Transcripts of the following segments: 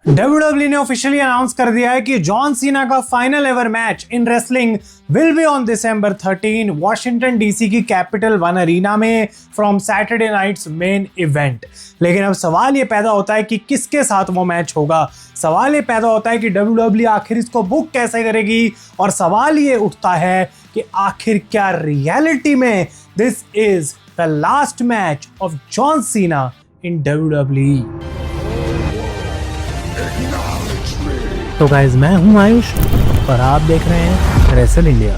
WWE ने officially announce कर दिया है कि जॉन सीना का final ever match in wrestling will be on December 13 Washington DC की कैपिटल वन अरीना में from Saturday Night's Main Event. लेकिन अब सवाल ये पैदा होता है कि किसके साथ वो मैच होगा। सवाल ये पैदा होता है कि WWE आखिर इसको बुक कैसे करेगी, और सवाल ये उठता है कि आखिर क्या रियलिटी में this is the last match of John Cena in WWE। तो गाइज, मैं हूं आयुष और आप देख रहे हैं रेसल इंडिया।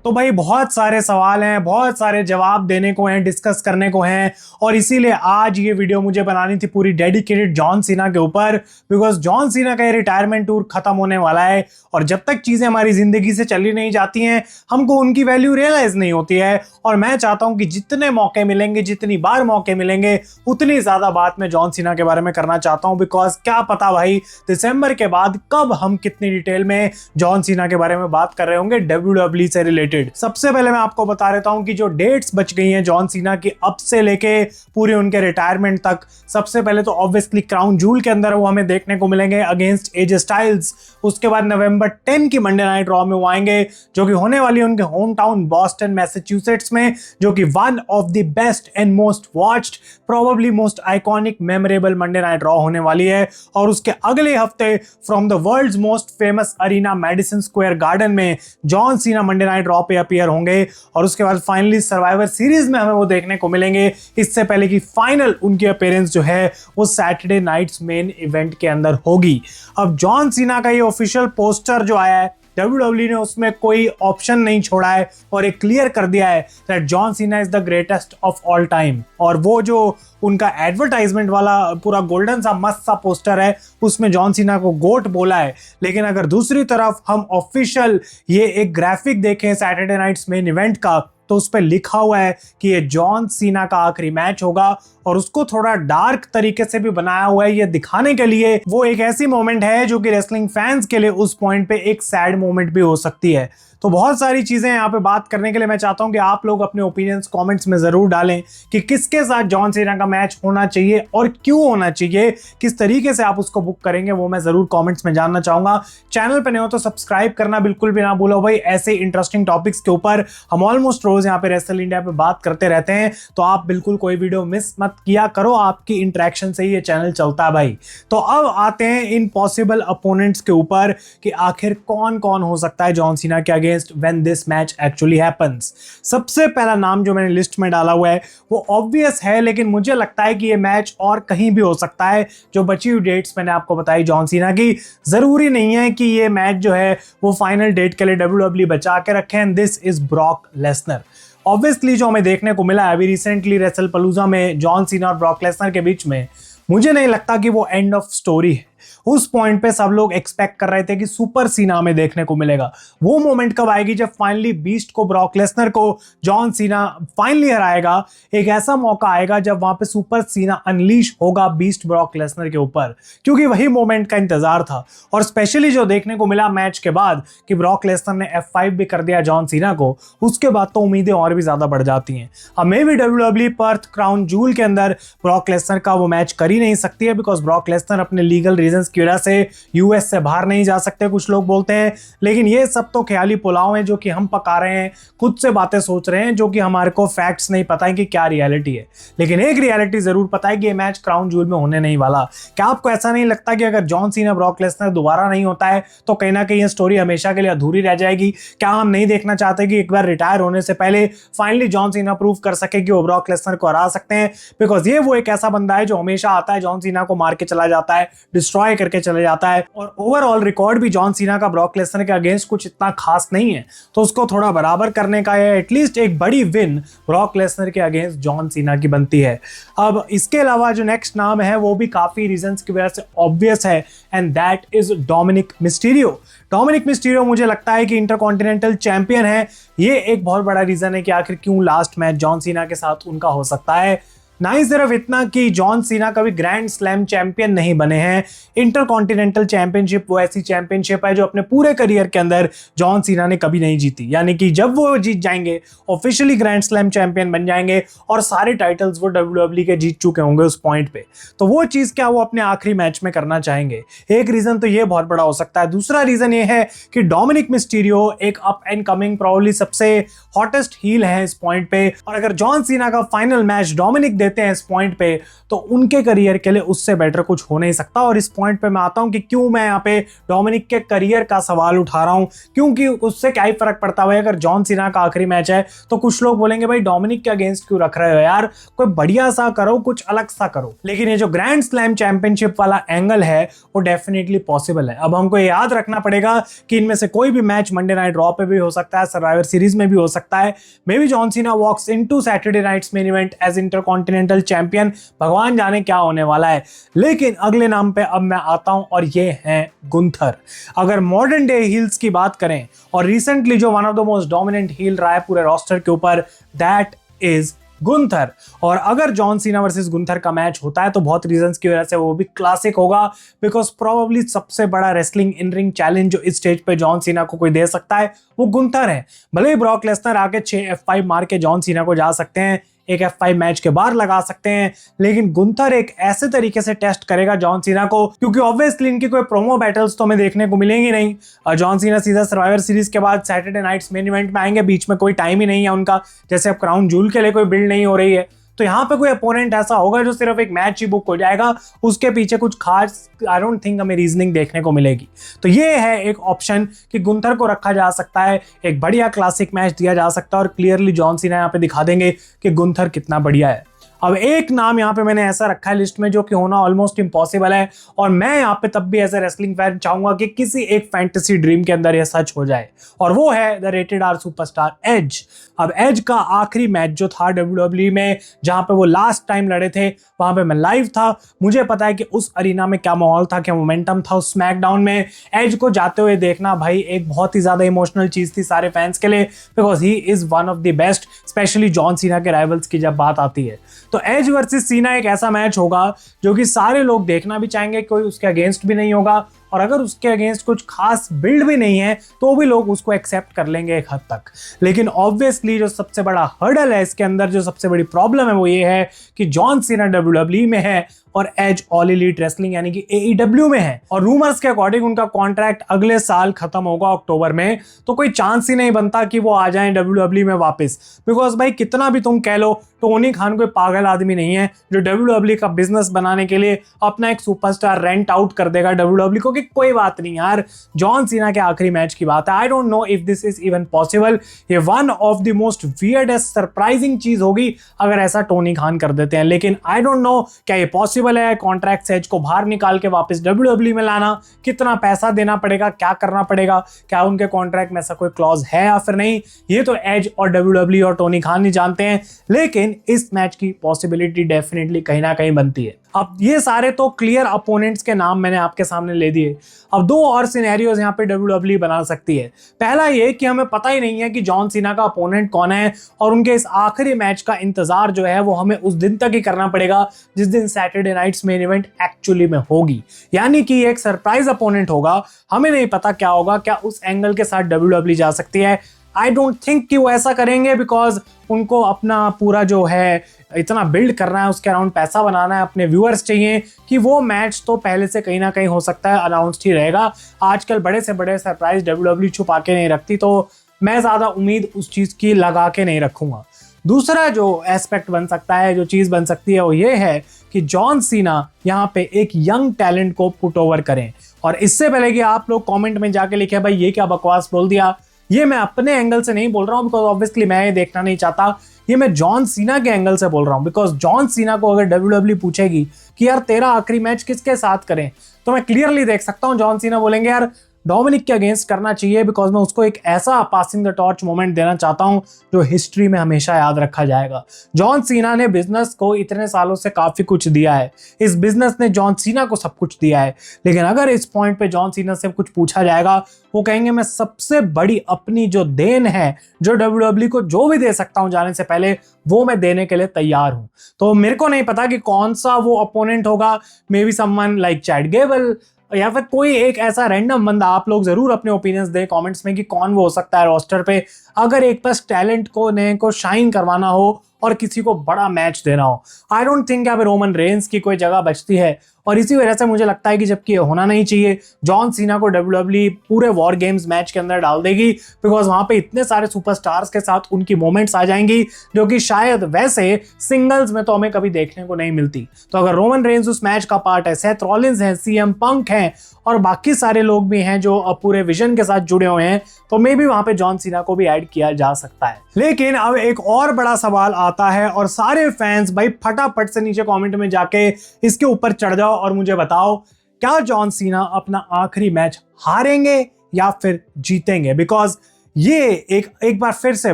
तो भाई बहुत सारे सवाल हैं, बहुत सारे जवाब देने को हैं, डिस्कस करने को हैं, और इसीलिए आज ये वीडियो मुझे बनानी थी पूरी डेडिकेटेड जॉन सीना के ऊपर। बिकॉज जॉन सीना का ये रिटायरमेंट टूर खत्म होने वाला है, और जब तक चीजें हमारी जिंदगी से चली नहीं जाती हैं हमको उनकी वैल्यू रियलाइज नहीं होती है। और मैं चाहता हूं कि जितने मौके मिलेंगे, जितनी बार मौके मिलेंगे, उतनी ज्यादा बात मैं जॉन सीना के बारे में करना चाहता हूं। बिकॉज क्या पता भाई दिसंबर के बाद कब हम कितनी डिटेल में जॉन सीना के बारे में बात कर रहे होंगे WWE से रिलेटेड। सबसे पहले मैं आपको बता देता हूं कि जो डेट्स बच गई हैं जॉन सीना की अब से लेके पूरे उनके रिटायरमेंट तक। सबसे पहले तो ऑब्वियसली क्राउन जूल के अंदर वो हमें देखने को मिलेंगे अगेंस्ट एज स्टाइल्स। उसके बाद नवंबर 10 की मंडे नाइट रॉ में वो आएंगे, जो कि होने वाली है उनके होम टाउन बॉस्टन मैसेच्यूसेट्स में, जो कि one of the best and most watched, probably most iconic memorable Monday night Raw होने वाली है। और उसके अगले हफ्ते from the world's most famous arena Madison Square Garden में John Cena Monday night Raw पे अपीयर होंगे। और उसके बाद फाइनली सर्वाइवर सीरीज में हमें वो देखने को मिलेंगे, इससे पहले कि फाइनल उनकी अपीयरेंस जो है वो सैटरडे नाइट्स मेन इवेंट के अंदर होगी। अब जॉन सीना का ये ऑफिशियल पोस्टर जो आया है WWE ने उसमें कोई ऑप्शन नहीं छोड़ा है और एक क्लियर कर दिया है that John Cena is the greatest of all time. और वो जो उनका एडवर्टाइजमेंट वाला पूरा गोल्डन सा मस्त सा पोस्टर है उसमें जॉन सीना को गोट बोला है। लेकिन अगर दूसरी तरफ हम ऑफिशियल ये एक ग्राफिक देखें सैटरडे नाइट्स मेन इवेंट का, तो उस पर लिखा हुआ है कि ये जॉन सीना का आखिरी मैच होगा, और उसको थोड़ा डार्क तरीके से भी बनाया हुआ है ये दिखाने के लिए वो एक ऐसी मोमेंट है जो कि रेसलिंग फैंस के लिए उस पॉइंट पे एक सैड मोमेंट भी हो सकती है। तो बहुत सारी चीजें यहाँ पे बात करने के लिए मैं चाहता हूं कि आप लोग अपने ओपिनियंस कमेंट्स में जरूर डालें कि किसके साथ जॉन सीना का मैच होना चाहिए और क्यों होना चाहिए, किस तरीके से आप उसको बुक करेंगे वो मैं जरूर कमेंट्स में जानना चाहूंगा। चैनल पे नहीं हो तो सब्सक्राइब करना बिल्कुल भी ना भूलो भाई। ऐसे इंटरेस्टिंग टॉपिक्स के ऊपर हम ऑलमोस्ट रोज यहाँ पे रेसल इंडिया पे बात करते रहते हैं, तो आप बिल्कुल कोई वीडियो मिस मत किया करो, आपकी इंटरेक्शन से ही ये चैनल चलता है भाई। तो अब आते हैं इन पॉसिबल अपोनेंट्स के ऊपर कि आखिर कौन कौन हो सकता है जॉन सीना के against when this match actually happens. सबसे पहला नाम जो मैंने लिस्ट में डाला हुआ है वो ऑब्वियस है, लेकिन मुझे लगता है कि ये मैच और कहीं भी हो सकता है। जो बची हुई डेट्स मैंने आपको बताई जॉन सीना की, जरूरी नहीं है कि ये मैच जो है वो फाइनल डेट के लिए WWE बचा के रखें। This is Brock Lesnar. Obviously जो हमें देखने को मिला अभी रिसेंटली रेसलपलूजा में जॉन सीना और ब्रॉक लेसनर के बीच में, मुझे नहीं लगता कि वो एंड ऑफ स्टोरी है। उस पॉइंट पे सब लोग एक्सपेक्ट कर रहे थे कि सुपर सीना हमें देखने को मिलेगा। वो मोमेंट कब आएगी जब फाइनली बीस्ट को, ब्रॉक लेसनर को जॉन सीना फाइनली हराएगा। एक ऐसा मौका आएगा जब वहां पे सुपर सीना अनलीश होगा बीस्ट ब्रॉक लेसनर के ऊपर, क्योंकि वही मोमेंट का इंतजार था। और स्पेशली जो देखने को मिला मैच के बाद कि ब्रॉक लेसनर ने F5 भी कर दिया जॉन सीना को, उसके बाद तो उम्मीदें और भी ज्यादा बढ़ जाती हैं। अब मे भी WWE पर्थ क्राउन जूल के अंदर ब्रॉक लेसनर का वो मैच कर ही नहीं सकती है, बिकॉज ब्रॉक लेसनर अपने लीगल रीजंस की वजह से यूएस से बाहर नहीं जा सकते, कुछ लोग बोलते हैं। लेकिन ये सब तो ख्याली पुलाव हैं जो कि हम पका रहे हैं, खुद से बातें सोच रहे हैं, जो कि हमारे को फैक्ट्स नहीं पता है कि क्या रियलिटी है। लेकिन एक रियलिटी जरूर पता है कि ये मैच क्राउन जूल में होने नहीं वाला। क्या आपको ऐसा नहीं लगता कि अगर जॉन सीना ब्रॉक लेसनर दोबारा नहीं होता है तो कहीं ना कहीं ये स्टोरी हमेशा के लिए अधूरी रह जाएगी? क्या हम नहीं देखना चाहते कि एक बार रिटायर होने से पहले फाइनली जॉन सीना प्रूव कर सके कि वो ब्रॉक लेसनर को हरा सकते हैं? बिकॉज ये वो एक ऐसा बंदा है जो हमेशा आता है, जॉन सीना को मार के चला जाता है, डिस्ट्रॉय करके चले जाता है, और ओवरऑल रिकॉर्ड भी जॉन सीना का ब्रॉक लेसनर के अगेंस्ट कुछ इतना खास नहीं है। तो उसको थोड़ा बराबर करने का या एटलीस्ट एक बड़ी विन ब्रॉक लेसनर के अगेंस्ट जॉन सीना की बनती है। अब इसके अलावा जो नेक्स्ट नाम है वो भी काफी रीजंस की वजह से ऑब्वियस है, and that is Dominik Mysterio. Dominik Mysterio मुझे लगता है कि इंटरकॉन्टिनेंटल चैंपियन है। ये एक बहुत बड़ा रीजन है कि आखिर क्यों लास्ट मैच जॉन सीना के साथ उनका हो सकता है। ना ही सिर्फ इतना कि जॉन सीना कभी ग्रैंड स्लैम चैंपियन नहीं बने हैं, इंटरकॉन्टिनेंटल चैंपियनशिप वो ऐसी चैंपियनशिप है जो अपने पूरे करियर के अंदर जॉन सीना ने कभी नहीं जीती। यानी कि जब वो जीत जाएंगे, ऑफिशियली ग्रैंड स्लैम चैंपियन बन जाएंगे और सारे टाइटल्स वो WWE के जीत चुके होंगे उस पॉइंट पे, तो वो चीज क्या वो अपने आखिरी मैच में करना चाहेंगे। एक रीजन तो ये बहुत बड़ा हो सकता है। दूसरा रीजन ये है कि डोमिनिक मिस्टीरियो एक अप एंड कमिंग प्रोबब्ली सबसे हॉटेस्ट हील है इस पॉइंट पे, और अगर जॉन सीना का फाइनल मैच डोमिनिक देते हैं इस पॉइंट पे तो उनके करियर के लिए उससे बेटर कुछ हो नहीं सकता। और इस पॉइंट पे मैं आता हूं कि क्यों मैं यहाँ पे डोमिनिक के करियर का सवाल उठा रहा हूं, क्योंकि उससे क्या ही फर्क पड़ता है अगर जॉन सीना का आखिरी मैच है। तो कुछ लोग बोलेंगे भाई डोमिनिक के अगेंस्ट क्यों रख रहे हो यार, कोई बढ़िया सा करो, कुछ अलग सा करो। लेकिन ये जो ग्रैंड स्लैम चैंपियनशिप वाला एंगल है वो डेफिनेटली पॉसिबल है। अब हमको याद रखना पड़ेगा कि इनमें से कोई भी मैच मंडे नाइट रॉ पे भी हो सकता है, सर्वाइवर सीरीज में भी हो सकता है। May be John Cena walks into Saturday Night's Main Event as intercontinental champion, भगवान जाने क्या होने वाला है। लेकिन अगले नाम पे अब मैं आता हूं और ये है गुंथर। अगर मॉडर्न डे हील्स की बात करें और रिसेंटली जो one of the most dominant heel रहा है पूरे रोस्टर के ऊपर, दैट इज गुंथर। और अगर जॉन सीना वर्सेस गुंथर का मैच होता है तो बहुत रीजंस की वजह से वो भी क्लासिक होगा, बिकॉज प्रोबेबली सबसे बड़ा रेसलिंग इन रिंग चैलेंज जो इस स्टेज पे जॉन सीना को कोई दे सकता है वो गुंथर है। भले ही ब्रॉक लेसनर आके 6 F5 मार के जॉन सीना को जा सकते हैं, एक F5 मैच के बाहर लगा सकते हैं, लेकिन गुंथर एक ऐसे तरीके से टेस्ट करेगा जॉन सीना को, क्योंकि ऑब्वियसली इनकी कोई प्रोमो बैटल्स तो हमें देखने को मिलेंगी नहीं। और जॉन सीना सीधा सर्वाइवर सीरीज के बाद सैटरडे नाइट्स मेन इवेंट में आएंगे, बीच में कोई टाइम ही नहीं है उनका, जैसे अब क्राउन जूल के लिए कोई बिल्ड नहीं हो रही है। तो यहाँ पे कोई अपोनेंट ऐसा होगा जो सिर्फ एक मैच ही बुक हो जाएगा, उसके पीछे कुछ खास आई डोंट थिंक हमें रीजनिंग देखने को मिलेगी। तो ये है एक ऑप्शन कि गुंथर को रखा जा सकता है, एक बढ़िया क्लासिक मैच दिया जा सकता है और क्लियरली जॉन सीना यहाँ पे दिखा देंगे कि गुंथर कितना बढ़िया है। अब एक नाम यहाँ पे मैंने ऐसा रखा है लिस्ट में जो कि होना ऑलमोस्ट इम्पॉसिबल है, और मैं यहाँ पे तब भी एज ए रेसलिंग फैन चाहूंगा कि किसी एक फैंटेसी ड्रीम के अंदर यह सच हो जाए, और वो है the Rated R Superstar Edge. अब एज का आखिरी मैच जो था WWE में, जहां पे वो लास्ट टाइम लड़े थे, वहां पे मैं लाइव था। मुझे पता है कि उस अरीना में क्या माहौल था, क्या मोमेंटम था उस स्मैकडाउन में। एज को जाते हुए देखना भाई एक बहुत ही ज्यादा इमोशनल चीज थी सारे फैंस के लिए, because he is one of the best, specially John Cena के राइवल्स की जब बात आती है। तो एज वर्सेस सीना एक ऐसा मैच होगा जो कि सारे लोग देखना भी चाहेंगे, कोई उसके अगेंस्ट भी नहीं होगा, और अगर उसके अगेंस्ट कुछ खास बिल्ड भी नहीं है तो भी लोग उसको एक्सेप्ट कर लेंगे एक हद तक। लेकिन ऑब्वियसली जो सबसे बड़ा हर्डल है इसके अंदर, जो सबसे बड़ी प्रॉब्लम है वो ये है कि जॉन सीना WWE में है और एज ऑल एलीट रेसलिंग यानी कि AEW में है, और रूमर्स के अकॉर्डिंग उनका कॉन्ट्रैक्ट अगले साल खत्म होगा अक्टूबर में। तो कोई चांस ही नहीं बनता कि वो आ जाएं WWE में वापस, बिकॉज भाई कितना भी तुम कह लो टोनी खान कोई पागल आदमी नहीं है जो WWE का बिजनेस बनाने के लिए अपना एक सुपरस्टार रेंट आउट कर देगा WWE को कि कोई बात नहीं यार, जॉन सीना के आखिरी मैच की बात है। I don't know if this is even possible. ये one of the most weirdest surprising चीज होगी अगर ऐसा टोनी खान कर देते हैं, लेकिन आई डोंट नो क्या ये पॉसिबल है। कॉन्ट्रैक्ट से एज को बाहर निकाल के वापस WWE में लाना, कितना पैसा देना पड़ेगा, क्या करना पड़ेगा, क्या उनके कॉन्ट्रैक्ट में ऐसा कोई क्लॉज है या फिर नहीं, ये तो एज और WWE और टोनी खान ही जानते हैं। लेकिन इस मैच की पॉसिबिलिटी डेफिनेटली कहीं ना कहीं बनती है। अब ये सारे तो क्लियर अपोनेंट्स के नाम मैंने आपके सामने ले दिए। अब दो और सिनेरियोज यहाँ पे WWE बना सकती है। पहला ये कि हमें पता ही नहीं है कि जॉन सीना का अपोनेंट कौन है, और उनके इस आखिरी मैच का इंतजार जो है वो हमें उस दिन तक ही करना पड़ेगा जिस दिन Saturday Night's Main Event actually में होगी। यानी कि एक सरप्राइज अपोनेंट होगा, हमें नहीं पता क्या होगा, क्या उस एंगल के साथ WWE जा सकती है। आई डोंट थिंक कि वो ऐसा करेंगे, बिकॉज उनको अपना पूरा जो है इतना बिल्ड करना है, उसके अराउंड पैसा बनाना है, अपने व्यूअर्स चाहिए कि वो मैच तो पहले से कहीं ना कहीं हो सकता है अनाउंस्ड ही रहेगा। आजकल बड़े से बड़े सरप्राइज WWE छुपा के नहीं रखती, तो मैं ज़्यादा उम्मीद उस चीज़ की लगा के नहीं रखूँगा। दूसरा जो एस्पेक्ट बन सकता है, जो चीज़ बन सकती है, वो ये है कि जॉन सीना यहाँ पे एक यंग टैलेंट को पुट ओवर करें। और इससे पहले कि आप लोग कमेंट में जाके लिखे भाई ये क्या बकवास बोल दिया, ये मैं अपने एंगल से नहीं बोल रहा हूँ, बिकॉज ऑब्वियसली मैं ये देखना नहीं चाहता। ये मैं जॉन सीना के एंगल से बोल रहा हूँ, बिकॉज जॉन सीना को अगर WWE पूछेगी कि यार तेरा आखिरी मैच किसके साथ करें, तो मैं क्लियरली देख सकता हूँ जॉन सीना बोलेंगे यार डोमिनिक के अगेंस्ट करना चाहिए, बिकॉज मैं उसको एक ऐसा पासिंग द टॉर्च मोमेंट देना चाहता हूं जो हिस्ट्री में हमेशा याद रखा जाएगा। जॉन सीना ने बिजनेस को इतने सालों से काफी कुछ दिया है, इस बिजनेस ने जॉन सीना को सब कुछ दिया है, लेकिन अगर इस पॉइंट पे जॉन सीना से कुछ पूछा जाएगा, वो कहेंगे मैं सबसे बड़ी अपनी जो देन है, जो WWE को जो भी दे सकता हूं जाने से पहले, वो मैं देने के लिए तैयार हूं। तो मेरे को नहीं पता कि कौन सा वो अपोनेंट होगा, may be someone like Chad Gable या फिर कोई एक ऐसा रैंडम बंदा। आप लोग जरूर अपने ओपिनियंस दें कमेंट्स में कि कौन वो हो सकता है रोस्टर पे, अगर एक बस टैलेंट को ने को शाइन करवाना हो और किसी को बड़ा मैच देना हो। आई डोंट थिंक यहाँ पे रोमन रेंस की कोई जगह बचती है, और इसी वजह से मुझे लगता है कि जबकि ये होना नहीं चाहिए, जॉन सीना को WWE पूरे वॉर गेम्स मैच के अंदर डाल देगी, बिकॉज वहां पे इतने सारे सुपरस्टार्स के साथ उनकी मोमेंट्स आ जाएंगी जो कि शायद वैसे सिंगल्स में तो हमें कभी देखने को नहीं मिलती। तो अगर रोमन रेंस उस मैच का पार्ट है, सेथ रॉलिंस है, CM पंक हैं और बाकी सारे लोग भी हैं जो पूरे विजन के साथ जुड़े हुए हैं, तो मे बी वहां पे जॉन सीना को भी ऐड किया जा सकता है। लेकिन अब एक और बड़ा सवाल आता है, और सारे फैंस भाई फटाफट से नीचे कमेंट में जाके इसके ऊपर चढ़ जाओ और मुझे बताओ, क्या जॉन सीना अपना आखिरी मैच हारेंगे या फिर जीतेंगे? बिकॉज ये एक बार फिर से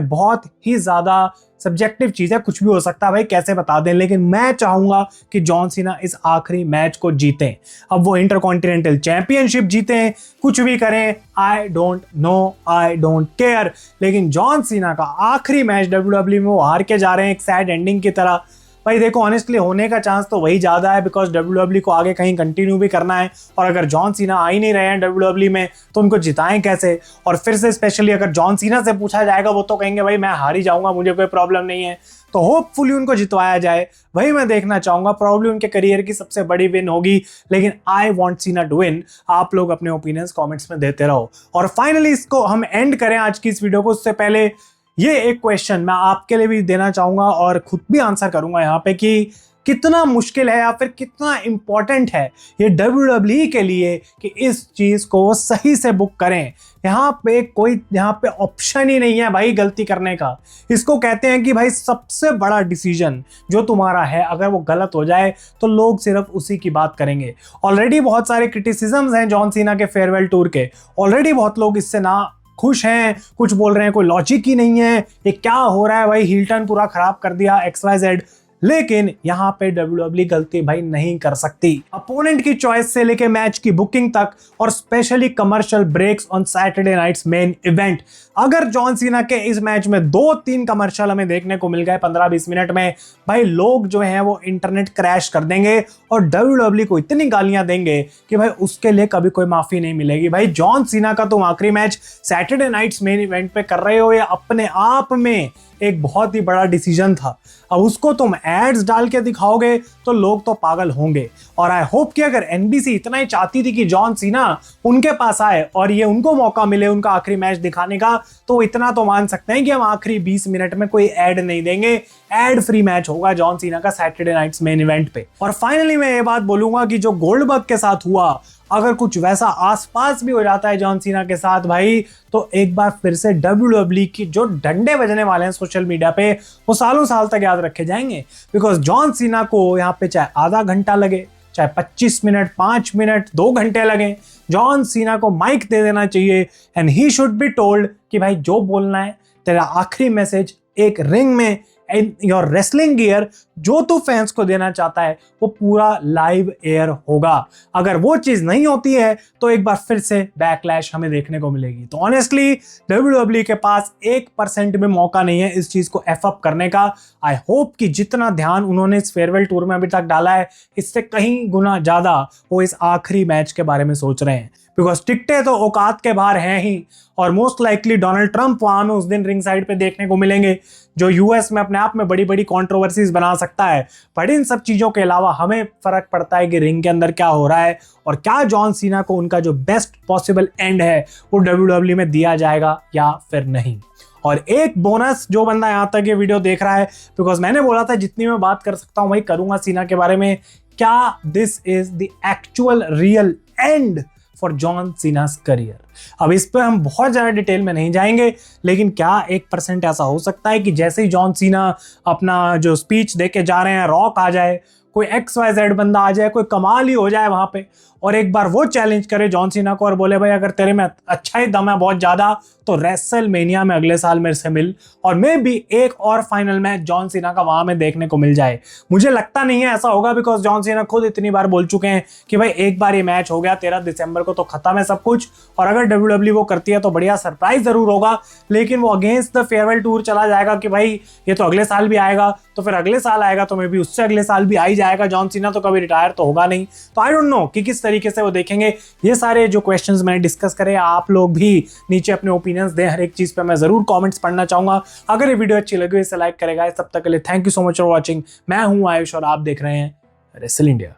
बहुत ही ज्यादा सब्जेक्टिव चीज है, कुछ भी हो सकता है भाई, कैसे बता दें, लेकिन मैं चाहूंगा कि जॉन सीना इस आखिरी मैच को जीतें। अब वो इंटरकॉन्टिनेंटल चैंपियनशिप जीतें, कुछ भी करें, आई don't no, I don't care, लेकिन जॉन सीना का आखिरी मैच WWE में वो हार के जा रहे हैं एक सैड एंडिंग की तरह। भाई देखो, ऑनेस्टली होने का चांस तो वही ज्यादा है, बिकॉज WWE को आगे कहीं कंटिन्यू भी करना है, और अगर जॉन सीना आ ही नहीं रहे हैं WWE में तो उनको जिताएं कैसे? और फिर से स्पेशली अगर जॉन सीना से पूछा जाएगा, वो तो कहेंगे भाई मैं हार ही जाऊंगा, मुझे कोई प्रॉब्लम नहीं है। तो होपफुली उनको जितवाया जाए, वही मैं देखना चाहूंगा। प्रॉब्लम उनके करियर की सबसे बड़ी विन होगी, लेकिन आई वांट सीना टू विन। आप लोग अपने ओपिनियंस कमेंट्स में देते रहो। और फाइनली इसको हम एंड करें आज की इस वीडियो को, उससे पहले ये एक क्वेश्चन मैं आपके लिए भी देना चाहूंगा और खुद भी आंसर करूंगा यहाँ पे, कि कितना मुश्किल है या फिर कितना इंपॉर्टेंट है ये WWE के लिए कि इस चीज को सही से बुक करें। यहाँ पे ऑप्शन ही नहीं है भाई गलती करने का। इसको कहते हैं कि भाई सबसे बड़ा डिसीजन जो तुम्हारा है, अगर वो गलत हो जाए तो लोग सिर्फ उसी की बात करेंगे। ऑलरेडी बहुत सारे क्रिटिसिज्म्स हैं जॉन सीना के फेयरवेल टूर के, ऑलरेडी बहुत लोग इससे ना खुश हैं, कुछ बोल रहे हैं कोई लॉजिक ही नहीं है, ये क्या हो रहा है भाई, हील टर्न पूरा खराब कर दिया XYZ। लेकिन यहां पे WWE गलती भाई नहीं कर सकती। अपोनेंट की चॉइस से लेके मैच की बुकिंग तक, और specially commercial breaks on Saturday Night's Main Event. अगर जॉन सीना के इस मैच में 2-3 कमर्शियल हमें देखने को मिल गए 15-20 मिनट में, भाई लोग जो हैं वो इंटरनेट क्रैश कर देंगे और WWE को इतनी गालियां देंगे कि भाई उसके लिए कभी कोई माफी नहीं मिलेगी। भाई जॉन सीना का तुम आखिरी match Saturday Night's Main Event पे कर रहे हो, ये अपने आप में एक बहुत ही बड़ा डिसीजन था। अब उसको तुम एड्स डाल के दिखाओगे तो लोग तो पागल होंगे। और आई होप कि अगर NBC इतना ही चाहती थी कि जॉन सीना उनके पास आए और ये उनको मौका मिले उनका आखिरी मैच दिखाने का, तो इतना तो मान सकते हैं कि हम आखिरी 20 मिनट में कोई एड नहीं देंगे, एड फ्री मैच होगा जॉन सीना का सैटरडे नाइट्स मेन इवेंट पे। और फाइनली मैं ये बात बोलूंगा कि जो गोल्डबर्ग के साथ हुआ, अगर कुछ वैसा आसपास भी हो जाता है जॉन सीना के साथ भाई, तो एक बार फिर से WWE की जो डंडे बजने वाले हैं सोशल मीडिया पे, वो सालों साल तक याद रखे जाएंगे। बिकॉज जॉन सीना को यहाँ पे चाहे आधा घंटा लगे, चाहे 25 मिनट, 5 मिनट, 2 घंटे लगे, जॉन सीना को माइक दे देना चाहिए and he should be told कि भाई जो बोलना है, तेरा आखिरी मैसेज एक रिंग में इन योर रेसलिंग गियर जो तू फैंस को देना चाहता है, वो पूरा लाइव एयर होगा। अगर वो चीज नहीं होती है तो एक बार फिर से बैकलैश हमें देखने को मिलेगी। तो ऑनेस्टली WWE के पास 1% भी मौका नहीं है इस चीज को एफ अप करने का। आई होप कि जितना ध्यान उन्होंने इस फेयरवेल टूर में अभी तक डाला है, इससे कहीं गुना ज्यादा वो इस आखिरी मैच के बारे में सोच रहे हैं। बिकॉज टिकटे तो औकात के बाहर हैं ही, और मोस्ट लाइकली डोनाल्ड ट्रंप वहां में उस दिन रिंग साइड पे देखने को मिलेंगे, जो यूएस में अपने आप में बड़ी बड़ी कंट्रोवर्सीज बना सकता है। पर इन सब चीजों के अलावा हमें फर्क पड़ता है कि रिंग के अंदर क्या हो रहा है और क्या जॉन सीना को उनका जो बेस्ट पॉसिबल एंड है वो WWE में दिया जाएगा या फिर नहीं। और एक बोनस, जो बंदा यहाँ तक ये वीडियो देख रहा है, बिकॉज मैंने बोला था जितनी मैं बात कर सकता हूँ वही करूंगा सीना के बारे में, क्या this is the actual real end for John Cena's career? अब इस पे हम बहुत ज्यादा डिटेल में नहीं जाएंगे, लेकिन क्या 1% ऐसा हो सकता है कि जैसे ही जॉन सीना अपना जो स्पीच दे के जा रहे हैं, रॉक आ जाए, कोई XYZ बंदा आ जाए, कोई कमाल ही हो जाए वहां पे, और एक बार वो चैलेंज करे जॉन सीना को और बोले भाई अगर तेरे में अच्छा ही दम है बहुत ज्यादा तो रेसलमेनिया में अगले साल मेरे से मिल, और मे भी एक और फाइनल मैच जॉन सीना का वहां में देखने को मिल जाए। मुझे लगता नहीं है ऐसा होगा, बिकॉज जॉन सीना खुद इतनी बार बोल चुके हैं कि भाई एक बार ये मैच हो गया 13 दिसंबर को तो खत्म है सब कुछ, और अगर WWE वो करती है तो बढ़िया सरप्राइज जरूर होगा, लेकिन वो अगेंस्ट द फेयरवेल टूर चला जाएगा कि भाई ये तो अगले साल भी आएगा, तो फिर अगले साल आएगा तो मे भी उससे अगले साल भी आ ही जाएगा, जॉन सीना तो कभी रिटायर तो होगा नहीं। तो आई डोंट नो कि किस तरीके से वो देखेंगे। ये सारे जो क्वेश्चंस मैंने डिस्कस करे, आप लोग भी नीचे अपने ओपिनियंस दें, हर एक चीज पे मैं जरूर कमेंट्स पढ़ना चाहूंगा। अगर ये वीडियो अच्छी लगी इसे लाइक करेगा। तब तक के लिए thank you so much for watching. मैं हूं आयुष और आप देख रहे हैं रेसल इंडिया।